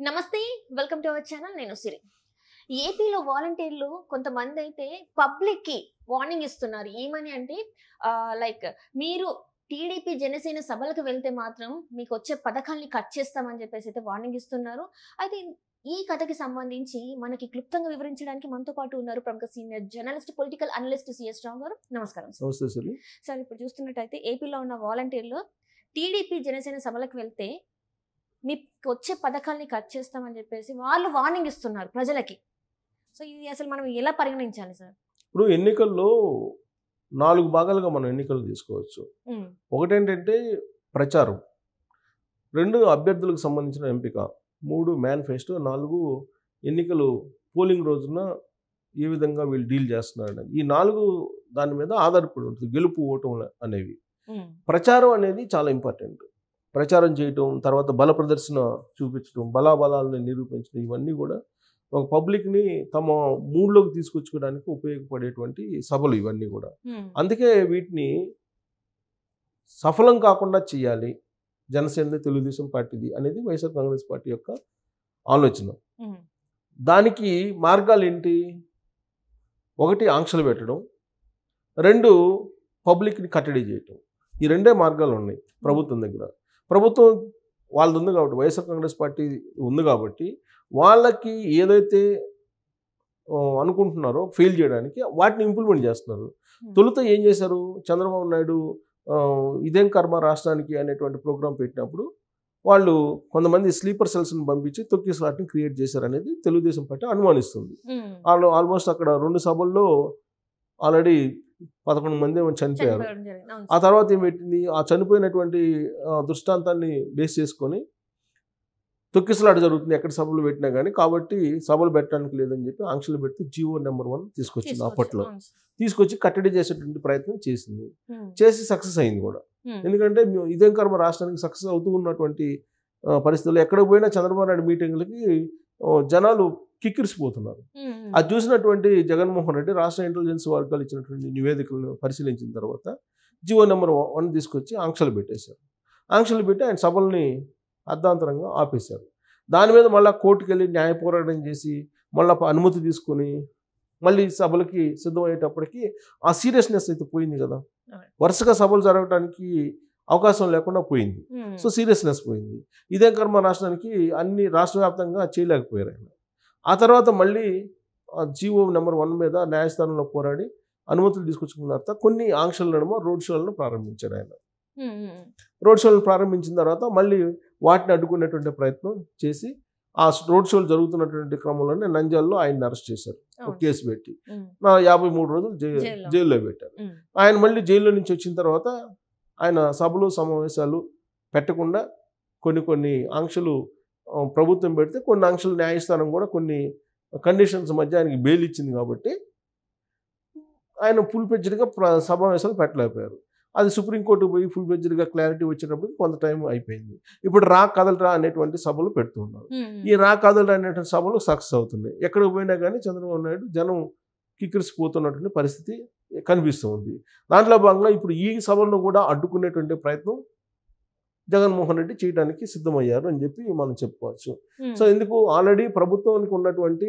నమస్తే welcome to our channel నేను సిరి ఏపీలో వాలంటీర్లు కొంతమంది అయితే పబ్లిక్ కి వార్నింగ్ ఇస్తున్నారు ఏమని అంటే లైక్ మీరు టీడీపీ జనసేన సభలకు వెళ్తే మాత్రం మీకు వచ్చే పథకాల్ని కట్ చేస్తామని చెప్పేసి అయితే వార్నింగ్ ఇస్తున్నారు. అయితే ఈ కథకి సంబంధించి మనకి క్లుప్తంగా వివరించడానికి మనతో పాటు ఉన్నారు ప్రముఖ senior journalist political analyst CS Rao గారు. నమస్కారం సార్. ఇప్పుడు చూస్తున్నట్టయితే ఏపీలో ఉన్న వాలంటీర్లు టీడీపీ జనసేన సభలకు వెళ్తే మీకు వచ్చే పథకాల్ని కట్ చేస్తామని చెప్పేసి వాళ్ళు వార్నింగ్ ఇస్తున్నారు ప్రజలకి. సో ఇది అసలు మనం ఎలా పరిగణించాలి సార్? ఇప్పుడు ఎన్నికల్లో 4 భాగాలుగా మనం ఎన్నికలు తీసుకోవచ్చు. ఒకటేంటంటే ప్రచారం, 2 అభ్యర్థులకు సంబంధించిన ఎంపిక, 3 మేనిఫెస్టో, 4 ఎన్నికలు పోలింగ్ రోజున ఏ విధంగా వీళ్ళు డీల్ చేస్తున్నారు. ఈ 4 దాని మీద ఆధారపడి ఉంటుంది గెలుపు ఓటం అనేవి. ప్రచారం అనేది చాలా ఇంపార్టెంట్. ప్రచారం చేయటం, తర్వాత బల ప్రదర్శన చూపించడం, బలాబలాలను నిరూపించడం, ఇవన్నీ కూడా ఒక పబ్లిక్ని తమ మూడ్లోకి తీసుకొచ్చుకోవడానికి ఉపయోగపడేటువంటి సభలు ఇవన్నీ కూడా. అందుకే వీటిని సఫలం కాకుండా చేయాలి జనసేన తెలుగుదేశం పార్టీది అనేది వైఎస్ఆర్ కాంగ్రెస్ పార్టీ యొక్క ఆలోచన. దానికి మార్గాలు ఏంటి? 1 ఆంక్షలు పెట్టడం, 2 పబ్లిక్ని కట్టడి చేయటం. ఈ 2 మార్గాలు ఉన్నాయి ప్రభుత్వం దగ్గర. ప్రభుత్వం వాళ్ళది ఉంది కాబట్టి, వైఎస్ఆర్ కాంగ్రెస్ పార్టీ ఉంది కాబట్టి, వాళ్ళకి ఏదైతే అనుకుంటున్నారో ఫెయిల్ చేయడానికి వాటిని ఇంప్లిమెంట్ చేస్తున్నారు. తొలుత ఏం చేశారు, చంద్రబాబు నాయుడు ఇదేం కర్మ రాష్ట్రానికి అనేటువంటి ప్రోగ్రాం పెట్టినప్పుడు వాళ్ళు కొంతమంది స్లీపర్ సెల్స్ని పంపించి తొక్కిసలాట్ని క్రియేట్ చేశారనేది తెలుగుదేశం పార్టీ అనుమానిస్తుంది. వాళ్ళు ఆల్మోస్ట్ అక్కడ 2 సభల్లో ఆల్రెడీ 11 మంది చనిపోయారు. ఆ తర్వాత ఏం పెట్టింది, ఆ చనిపోయినటువంటి దృష్టాంతాన్ని బేస్ చేసుకొని తొక్కిసలాట జరుగుతుంది ఎక్కడ సభలు పెట్టినా కానీ, కాబట్టి సభలు పెట్టడానికి లేదని చెప్పి ఆంక్షలు పెడితే జీవో నెంబర్ 1 తీసుకొచ్చింది. అప్పట్లో తీసుకొచ్చి కట్టడి చేసేటువంటి ప్రయత్నం చేసింది, చేసి సక్సెస్ అయింది కూడా. ఎందుకంటే ఇదేం కర్మ రాష్ట్రానికి సక్సెస్ అవుతూ ఉన్నటువంటి పరిస్థితుల్లో ఎక్కడికి పోయినా చంద్రబాబు నాయుడు మీటింగ్లకి జనాలు కిక్కిరిసిపోతున్నారు. అది చూసినటువంటి జగన్మోహన్ రెడ్డి రాష్ట్ర ఇంటెలిజెన్స్ వర్గాలు ఇచ్చినటువంటి నివేదికలను పరిశీలించిన తర్వాత జీవో నెంబర్ 1 తీసుకొచ్చి ఆంక్షలు పెట్టేశారు. ఆంక్షలు పెట్టి ఆయన సభల్ని అర్ధాంతరంగా ఆపేశారు. దాని మీద మళ్ళీ కోర్టుకు వెళ్ళి న్యాయ పోరాటం చేసి మళ్ళీ అనుమతి తీసుకొని మళ్ళీ సభలకి సిద్ధమయ్యేటప్పటికి ఆ సీరియస్నెస్ అయితే పోయింది కదా. వరుసగా సభలు జరగడానికి అవకాశం లేకుండా పోయింది. సో సీరియస్నెస్ పోయింది. ఇదే కర్మ రాష్ట్రానికి అన్ని రాష్ట్ర వ్యాప్తంగా చేయలేకపోయారు ఆయన. ఆ తర్వాత మళ్ళీ జీవో నెంబర్ 1 మీద న్యాయస్థానంలో పోరాడి అనుమతులు తీసుకొచ్చుకున్న తర్వాత కొన్ని ఆంక్షల నడుమ రోడ్ షోలను ప్రారంభించాడు ఆయన. రోడ్ షోలను ప్రారంభించిన తర్వాత మళ్ళీ వాటిని అడ్డుకునేటువంటి ప్రయత్నం చేసి ఆ రోడ్ షోలు జరుగుతున్నటువంటి క్రమంలోనే నంద్యాలలో ఆయన్ని అరెస్ట్ చేశారు, ఒక కేసు పెట్టి 53 రోజులు జైల్లో పెట్టారు. ఆయన మళ్ళీ జైల్లో నుంచి వచ్చిన తర్వాత ఆయన సభలు సమావేశాలు పెట్టకుండా కొన్ని ఆంక్షలు ప్రభుత్వం పెడితే, కొన్ని ఆంక్షలు న్యాయస్థానం కూడా కొన్ని కండిషన్స్ మధ్య ఆయనకి బెయిల్ ఇచ్చింది కాబట్టి ఆయన ఫుల్ ఫ్లెడ్జ్డ్గా సమావేశాలు పెట్టలేకపోయారు. అది సుప్రీంకోర్టుకు పోయి ఫుల్ ఫ్లెడ్జ్డ్గా క్లారిటీ వచ్చేటప్పుడు కొంత టైం అయిపోయింది. ఇప్పుడు రా కదలరా అనేటువంటి సభలు పెడుతున్నారు. ఈ రా కదలరా అనేటువంటి సభలు సక్సెస్ అవుతున్నాయి. ఎక్కడికి పోయినా కానీ చంద్రబాబు నాయుడు జనం కిక్కిరిసిపోతున్నటువంటి పరిస్థితి కనిపిస్తుంది. దాంట్లో భాగంగా ఇప్పుడు ఈ సభలను కూడా అడ్డుకునేటువంటి ప్రయత్నం జగన్మోహన్ రెడ్డి చేయడానికి సిద్ధమయ్యారు అని చెప్పి మనం చెప్పుకోవచ్చు. సో ఎందుకు, ఆల్రెడీ ప్రభుత్వానికి ఉన్నటువంటి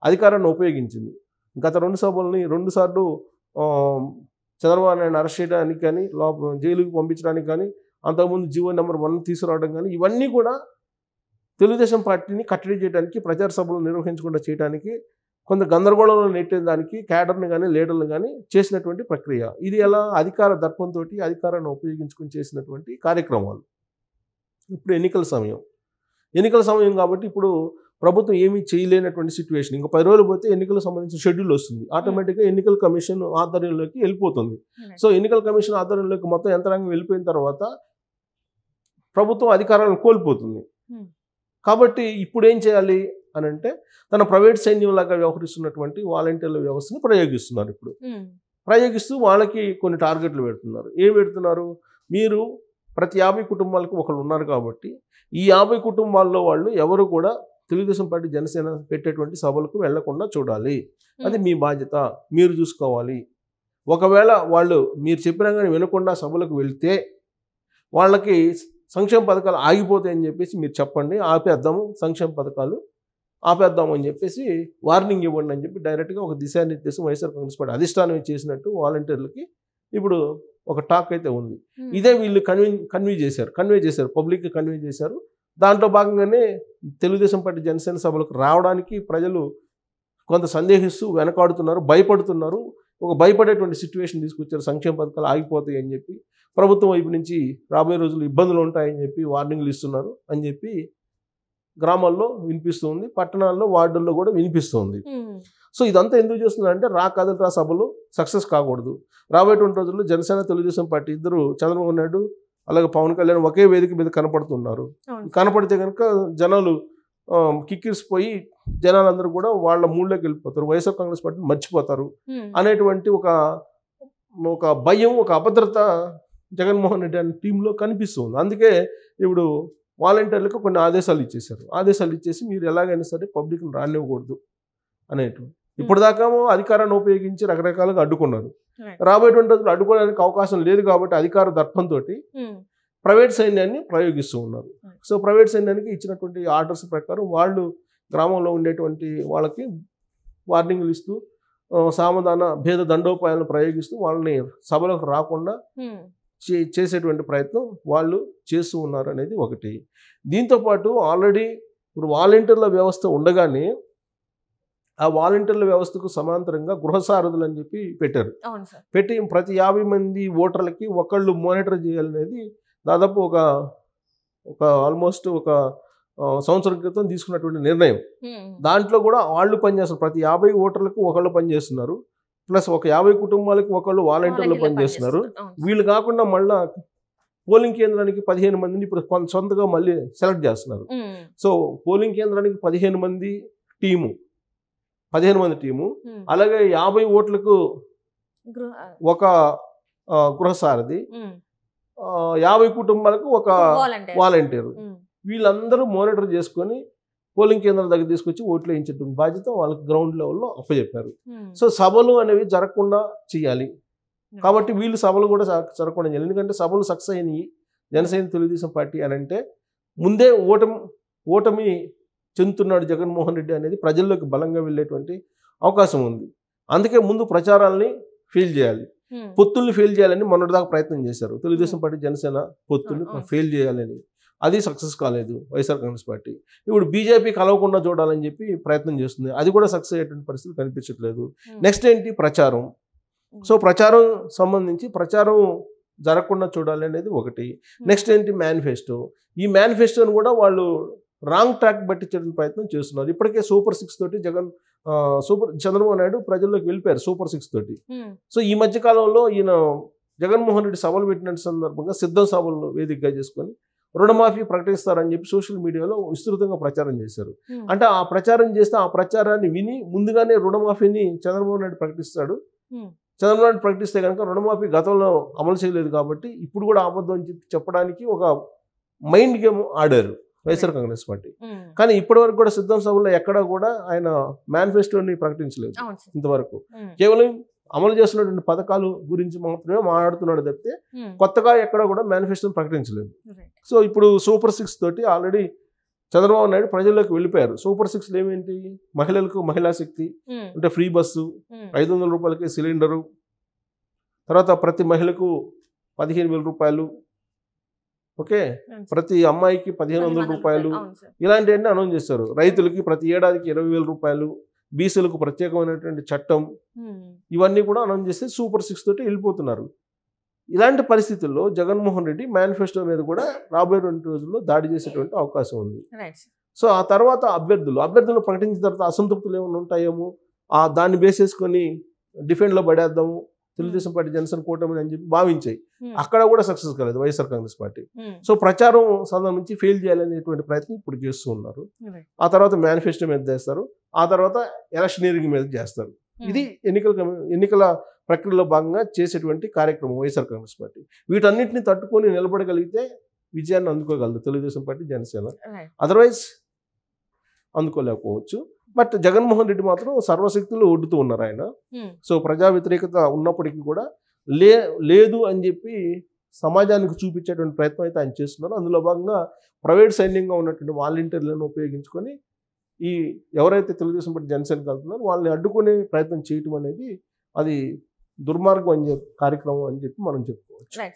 అధికారాన్ని ఉపయోగించింది. గత 2 సభల్ని 2 సార్లు చంద్రబాబు నాయుడు అరెస్ట్ చేయడానికి కానీ, జైలుకి పంపించడానికి కానీ, అంతకుముందు జీవో నెంబర్ 1 తీసుకురావడం కానీ, ఇవన్నీ కూడా తెలుగుదేశం పార్టీని కట్టడి చేయడానికి, ప్రచార సభలు నిర్వహించకుండా చేయడానికి, కొంత గందరగోళంలో నెట్టేదానికి క్యాడర్ని కానీ లీడర్లు కానీ చేసినటువంటి ప్రక్రియ. ఇది ఎలా అధికార దర్పంతో అధికారాన్ని ఉపయోగించుకొని చేసినటువంటి కార్యక్రమాలు. ఇప్పుడు ఎన్నికల సమయం కాబట్టి ఇప్పుడు ప్రభుత్వం ఏమీ చేయలేనటువంటి సిచ్యువేషన్. ఇంకా 10 రోజులు పోతే ఎన్నికలకు సంబంధించిన షెడ్యూల్ వస్తుంది. ఆటోమేటిక్గా ఎన్నికల కమిషన్ ఆధ్వర్యంలోకి వెళ్ళిపోతుంది. సో ఎన్నికల కమిషన్ ఆధ్వర్యంలోకి మొత్తం యంత్రాంగం వెళ్ళిపోయిన తర్వాత ప్రభుత్వం అధికారాలను కోల్పోతుంది. కాబట్టి ఇప్పుడు ఏం చేయాలి అని అంటే, తన ప్రైవేట్ సైన్యంలాగా వ్యవహరిస్తున్నటువంటి వాలంటీర్ల వ్యవస్థను ప్రయోగిస్తున్నారు. ఇప్పుడు ప్రయోగిస్తూ వాళ్ళకి కొన్ని టార్గెట్లు పెడుతున్నారు. ఏం పెడుతున్నారు, మీరు ప్రతి 50 కుటుంబాలకు ఒకళ్ళు ఉన్నారు కాబట్టి ఈ 50 కుటుంబాల్లో వాళ్ళు ఎవరు కూడా తెలుగుదేశం పార్టీ జనసేన పెట్టేటువంటి సభలకు వెళ్లకుండా చూడాలి. అది మీ బాధ్యత, మీరు చూసుకోవాలి. ఒకవేళ వాళ్ళు మీరు చెప్పినా కానీ వినకుండా సభలకు వెళ్తే వాళ్ళకి సంక్షేమ పథకాలు ఆగిపోతాయని చెప్పేసి మీరు చెప్పండి, ఆపేద్దాము, సంక్షేమ పథకాలు ఆపేద్దాము అని చెప్పేసి వార్నింగ్ ఇవ్వండి అని చెప్పి డైరెక్ట్గా ఒక దిశానిర్దేశం వైఎస్ఆర్ కాంగ్రెస్ పార్టీ అధిష్టానం చేసినట్టు వాలంటీర్లకి ఇప్పుడు ఒక టాక్ అయితే ఉంది. ఇదే వీళ్ళు కన్వే చేశారు, పబ్లిక్కి కన్వే చేశారు. దాంట్లో భాగంగానే తెలుగుదేశం పార్టీ జనసేన సభలకు రావడానికి ప్రజలు కొంత సందేహిస్తూ వెనకాడుతున్నారు, భయపడుతున్నారు. ఒక భయపడేటువంటి సిచ్యువేషన్ తీసుకొచ్చారు. సంక్షేమ పథకాలు ఆగిపోతాయి అని చెప్పి, ప్రభుత్వం వైపు నుంచి రాబోయే రోజులు ఇబ్బందులు ఉంటాయని చెప్పి వార్నింగ్లు ఇస్తున్నారు అని చెప్పి గ్రామాల్లో వినిపిస్తుంది, పట్టణాల్లో వార్డుల్లో కూడా వినిపిస్తుంది. సో ఇదంతా ఎందుకు చేస్తున్నారంటే కదలరా సభలు సక్సెస్ కాకూడదు. రాబోయేటువంటి రోజుల్లో జనసేన తెలుగుదేశం పార్టీ ఇద్దరు, చంద్రబాబు నాయుడు అలాగే పవన్ కళ్యాణ్ ఒకే వేదిక మీద కనపడుతున్నారు. కనపడితే కనుక జనాలు కిక్కిరిసిపోయి జనాలందరూ కూడా వాళ్ళ మూడ్లోకి వెళ్ళిపోతారు, వైఎస్ఆర్ కాంగ్రెస్ పార్టీని మర్చిపోతారు అనేటువంటి ఒక భయం, ఒక అభద్రత జగన్మోహన్ రెడ్డి అనే టీంలో కనిపిస్తుంది. అందుకే ఇప్పుడు వాలంటీర్లకు కొన్ని ఆదేశాలు ఇచ్చేసి మీరు ఎలాగైనా సరే పబ్లిక్ని రానివ్వకూడదు అనేటువంటి. ఇప్పటిదాకా అధికారాన్ని ఉపయోగించి రకరకాలుగా అడ్డుకున్నారు. రాబోయేటువంటి రోజులు అడ్డుకోవడానికి అవకాశం లేదు కాబట్టి అధికార దర్పంతో ప్రైవేట్ సైన్యాన్ని ప్రయోగిస్తూ ఉన్నారు. సో ప్రైవేట్ సైన్యానికి ఇచ్చినటువంటి ఆర్డర్స్ ప్రకారం వాళ్ళు గ్రామంలో ఉండేటువంటి వాళ్ళకి వార్నింగ్లు ఇస్తూ సామధాన భేద దండోపాయాలను ప్రయోగిస్తూ వాళ్ళని సభలకు రాకుండా చేసేటువంటి ప్రయత్నం వాళ్ళు చేస్తూ ఉన్నారు అనేది ఒకటి. దీంతోపాటు ఆల్రెడీ ఇప్పుడు వాలంటీర్ల వ్యవస్థ ఉండగానే ఆ వాలంటీర్ల వ్యవస్థకు సమాంతరంగా గృహసారథులు అని చెప్పి పెట్టారు. పెట్టి ప్రతి 50 మంది ఓటర్లకి ఒకళ్ళు మానిటర్ చేయాలనేది దాదాపు ఒక ఆల్మోస్ట్ ఒక సంవత్సరం క్రితం తీసుకున్నటువంటి నిర్ణయం. దాంట్లో కూడా వాళ్ళు పనిచేస్తారు, ప్రతి 50 ఓటర్లకు ఒకళ్ళు పనిచేస్తున్నారు, ప్లస్ ఒక 50 కుటుంబాలకు ఒకళ్ళు వాలంటీర్లు పనిచేస్తున్నారు. వీళ్ళు కాకుండా మళ్ళీ పోలింగ్ కేంద్రానికి 15 మందిని ఇప్పుడు సొంతగా మళ్ళీ సెలెక్ట్ చేస్తున్నారు. సో పోలింగ్ కేంద్రానికి 15 మంది టీము, అలాగే 50 ఓట్లకు ఒక గృహసారథి, 50 కుటుంబాలకు ఒక వాలంటీరు. వీళ్ళందరూ మానిటర్ చేసుకొని పోలింగ్ కేంద్రం దగ్గర తీసుకొచ్చి ఓట్లు వేయించడం బాధ్యత వాళ్ళకి గ్రౌండ్ లెవెల్లో అప్పచెప్పారు. సో సభలు అనేవి జరగకుండా చేయాలి కాబట్టి వీళ్ళు సభలు కూడా జరగకుండా చేయాలి. ఎందుకంటే సభలు సక్సెస్ అయినాయి జనసేన తెలుగుదేశం పార్టీ అని అంటే ముందే ఓటమి చెందుతున్నాడు జగన్మోహన్ రెడ్డి అనేది ప్రజల్లోకి బలంగా వెళ్ళేటువంటి అవకాశం ఉంది. అందుకే ముందు ప్రచారాలని ఫెయిల్ చేయాలి, పొత్తుల్ని ఫెయిల్ చేయాలని మొన్నటిదాకా ప్రయత్నం చేశారు తెలుగుదేశం పార్టీ జనసేన పొత్తుల్ని ఫెయిల్ చేయాలని. అది సక్సెస్ కాలేదు వైఎస్ఆర్ కాంగ్రెస్ పార్టీ. ఇప్పుడు బీజేపీ కలవకుండా చూడాలని చెప్పి ప్రయత్నం చేస్తుంది, అది కూడా సక్సెస్ అయ్యేటువంటి పరిస్థితి కనిపించట్లేదు. నెక్స్ట్ ఏంటి? ప్రచారం. సో ప్రచారం సంబంధించి ప్రచారం జరగకుండా చూడాలి అనేది ఒకటి. నెక్స్ట్ ఏంటి? మేనిఫెస్టో. ఈ మేనిఫెస్టోని కూడా వాళ్ళు రాంగ్ ట్రాక్ పట్టించడానికి ప్రయత్నం చేస్తున్నారు. ఇప్పటికే సూపర్ 6 తోటి చంద్రబాబు నాయుడు ప్రజల్లోకి వెళ్ళిపోయారు సూపర్ 6 తోటి. సో ఈ మధ్య కాలంలో ఈయన జగన్మోహన్ రెడ్డి సభలు పెట్టిన సందర్భంగా సిద్ధం సభలను వేదికగా చేసుకొని రుణమాఫీ ప్రకటిస్తారని చెప్పి సోషల్ మీడియాలో విస్తృతంగా ప్రచారం చేశారు. అంటే ఆ ప్రచారం చేస్తే ఆ ప్రచారాన్ని విని ముందుగానే రుణమాఫీని చంద్రబాబు నాయుడు ప్రకటిస్తాడు. చంద్రబాబు నాయుడు ప్రకటిస్తే కనుక రుణమాఫీ గతంలో అమలు చేయలేదు కాబట్టి ఇప్పుడు కూడా అబద్ధం అని చెప్పడానికి ఒక మైండ్ గేమ్ ఆడారు వైఎస్ఆర్ కాంగ్రెస్ పార్టీ. కానీ ఇప్పటి వరకు కూడా సిద్ధం సభలో ఎక్కడా కూడా ఆయన మేనిఫెస్టోని ప్రకటించలేదు ఇంతవరకు. కేవలం అమలు చేస్తున్నటువంటి పథకాలు గురించి మాత్రమే మాట్లాడుతున్నాడు తప్పితే కొత్తగా ఎక్కడ కూడా మేనిఫెస్టోని ప్రకటించలేదు. సో ఇప్పుడు సూపర్ 6 తోటి ఆల్రెడీ చంద్రబాబు నాయుడు ప్రజల్లోకి వెళ్ళిపోయారు. సూపర్ 6 ఏమేంటి? మహిళలకు మహిళా శక్తి అంటే ఫ్రీ బస్సు, 500 రూపాయలకి సిలిండరు, తర్వాత ప్రతి మహిళకు 15,000 రూపాయలు, ఓకే, ప్రతి అమ్మాయికి 1,500 రూపాయలు, ఇలాంటివన్నీ అనౌన్స్ చేస్తారు. రైతులకి ప్రతి ఏడాదికి 20,000 రూపాయలు, బీసీలకు ప్రత్యేకమైనటువంటి చట్టం, ఇవన్నీ కూడా అనౌన్స్ చేస్తే సూపర్ 6 తోటి వెళ్ళిపోతున్నారు. ఇలాంటి పరిస్థితుల్లో జగన్మోహన్ రెడ్డి మేనిఫెస్టో మీద కూడా రాబోయే 2 రోజుల్లో దాడి చేసేటువంటి అవకాశం ఉంది. సో ఆ తర్వాత అభ్యర్థులు ప్రకటించిన తర్వాత అసంతృప్తులు ఏమైనా ఉంటాయేమో, దాన్ని బేస్ చేసుకొని డిఫెండ్లో పడేద్దాము తెలుగుదేశం పార్టీ జనసేన కూటమి అని చెప్పి భావించాయి. అక్కడ కూడా సక్సెస్ కాలేదు వైఎస్ఆర్ కాంగ్రెస్ పార్టీ. సో ప్రచారం సంబంధించి ఫెయిల్ చేయాలనేటువంటి ప్రయత్నం ఇప్పుడు చేస్తూ ఉన్నారు. ఆ తర్వాత మేనిఫెస్టో మీద చేస్తారు, ఆ తర్వాత ఎలక్షనీరింగ్ మీద చేస్తారు. ఇది ఎన్నికల ప్రక్రియలో భాగంగా చేసేటువంటి కార్యక్రమం వైఎస్ఆర్ కాంగ్రెస్ పార్టీ. వీటన్నిటిని తట్టుకొని నిలబడగలిగితే విజయాన్ని అందుకోగలదు తెలుగుదేశం పార్టీ జనసేన, అదర్వైజ్ అందుకోలేకపోవచ్చు. బట్ జగన్మోహన్ రెడ్డి మాత్రం సర్వశక్తులు ఒడ్డుతూ ఉన్నారు ఆయన. సో ప్రజా వ్యతిరేకత ఉన్నప్పటికీ కూడా లేదు అని చెప్పి సమాజానికి చూపించేటువంటి ప్రయత్నం అయితే ఆయన చేస్తున్నారు. అందులో భాగంగా ప్రైవేట్ సైన్యంగా ఉన్నటువంటి వాలంటీర్లను ఉపయోగించుకొని ఈ ఎవరైతే తెలుగుదేశం పార్టీ జనసేనకి వెళ్తున్నారో వాళ్ళని అడ్డుకునే ప్రయత్నం చేయటం అనేది అది దుర్మార్గం కార్యక్రమం అని చెప్పి మనం చెప్పుకోవచ్చు.